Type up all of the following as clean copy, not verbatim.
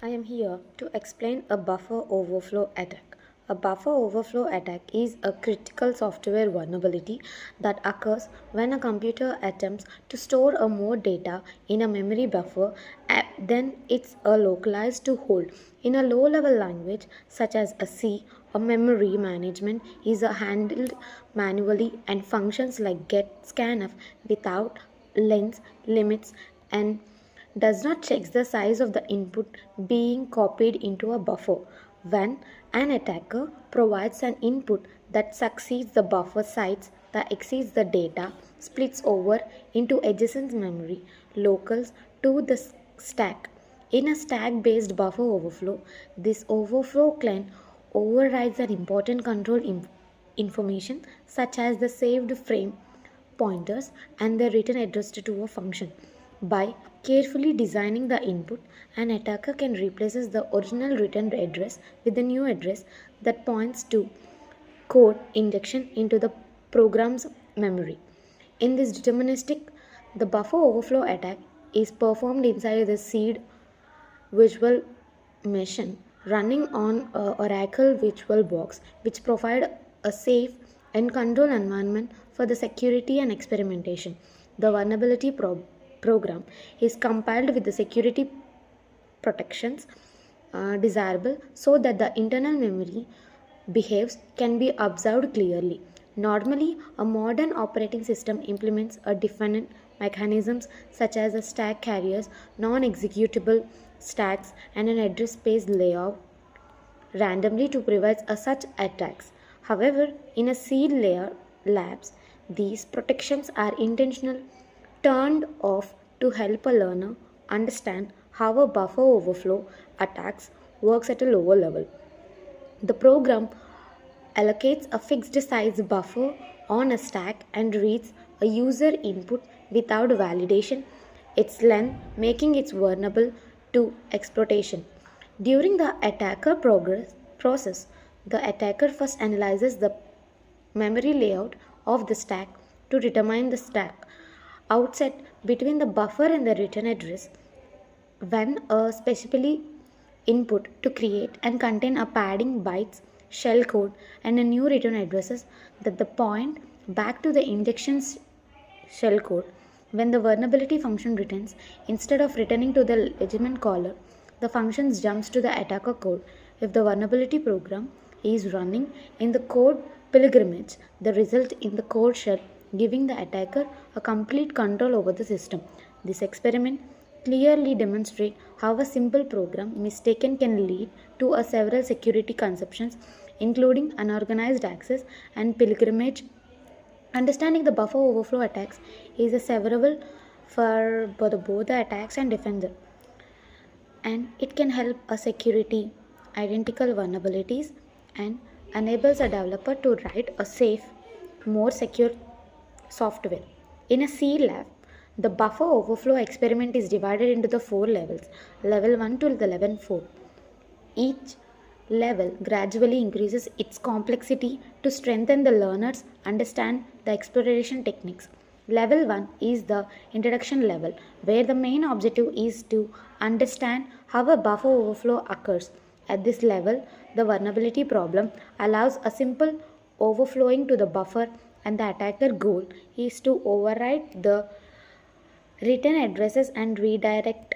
I am here to explain a buffer overflow attack. A buffer overflow attack is a critical software vulnerability that occurs when a computer attempts to store a more data in a memory buffer than it's localized to hold. In a low-level language such as a C, a memory management is handled manually and functions like get, scanf without length limits and does not check the size of the input being copied into a buffer. When an attacker provides an input that succeeds the buffer size that exceeds the data, splits over into adjacent memory locals to the stack. In a stack based buffer overflow, this overflow can overrides an important control information such as the saved frame pointers and the return address to a function. By carefully designing the input, an attacker can replace the original return address with a new address that points to code injection into the program's memory. In this deterministic, the buffer overflow attack is performed inside the seed virtual machine running on Oracle VirtualBox, which provide a safe and controlled environment for the security and experimentation. The vulnerability program is compiled with the security protections desirable so that the internal memory behaves can be observed clearly. Normally, a modern operating system implements a definite mechanisms such as a stack carriers, non-executable stacks, and an address space layout randomly to prevent such attacks. However, in a seed layer labs, these protections are intentional turned off to help a learner understand how a buffer overflow attacks works at a lower level. The program allocates a fixed size buffer on a stack and reads a user input without validation its length, making it vulnerable to exploitation. During the attacker process, the attacker first analyzes the memory layout of the stack to determine the stack outset between the buffer and the return address when a specifically input to create and contain a padding bytes shell code and a new return addresses that the point back to the injections shell code. When the vulnerability function returns, instead of returning to the legitimate caller, the function jumps to the attacker code. If the vulnerability program is running in the code pilgrimage, the result in the code shell, giving the attacker a complete control over the system. This experiment clearly demonstrates how a simple program mistaken can lead to a several security conceptions, including unorganized access and pilgrimage. Understanding the buffer overflow attacks is a severable for both the attacks and defender, and it can help a security identical vulnerabilities and enables a developer to write a safe, more secure software. In a C lab, the buffer overflow experiment is divided into the four levels, level 1 to the level 4. Each level gradually increases its complexity to strengthen the learners understand the exploration techniques. Level 1 is the introduction level where the main objective is to understand how a buffer overflow occurs. At this level, the vulnerability problem allows a simple overflowing to the buffer and the attacker goal is to override the return addresses and redirect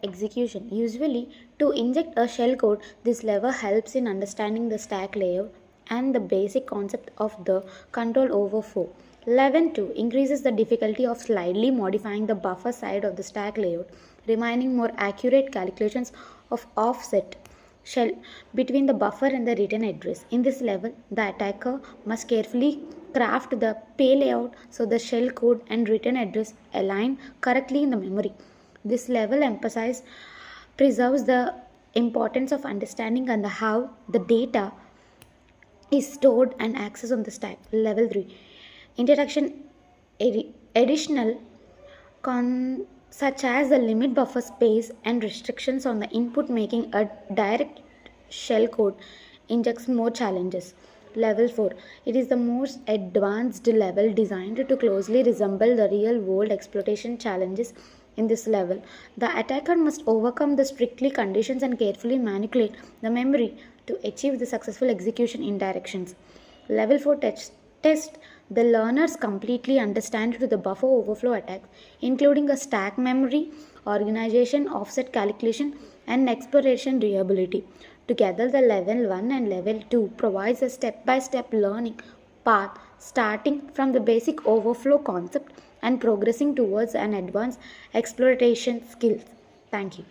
execution. Usually, to inject a shellcode, this lever helps in understanding the stack layout and the basic concept of the control overflow. Level 2 increases the difficulty of slightly modifying the buffer side of the stack layout, reminding more accurate calculations of offset shell between the buffer and the return address. In this level, the attacker must carefully craft the pay layout so the shell code and return address align correctly in the memory. This level emphasizes preserves the importance of understanding and how the data is stored and accessed on the stack. Level 3 introduction additional such as the limit buffer space and restrictions on the input, making a direct shell code injects more challenges. Level 4. It is the most advanced level designed to closely resemble the real world exploitation challenges in this level. The attacker must overcome the strictly conditions and carefully manipulate the memory to achieve the successful execution in directions. Level 4 test the learners completely understand to the buffer overflow attacks, including a stack memory, organization, offset calculation, and exploration reliability. Together, the level 1 and level 2 provides a step-by-step learning path starting from the basic overflow concept and progressing towards an advanced exploitation skills. Thank you.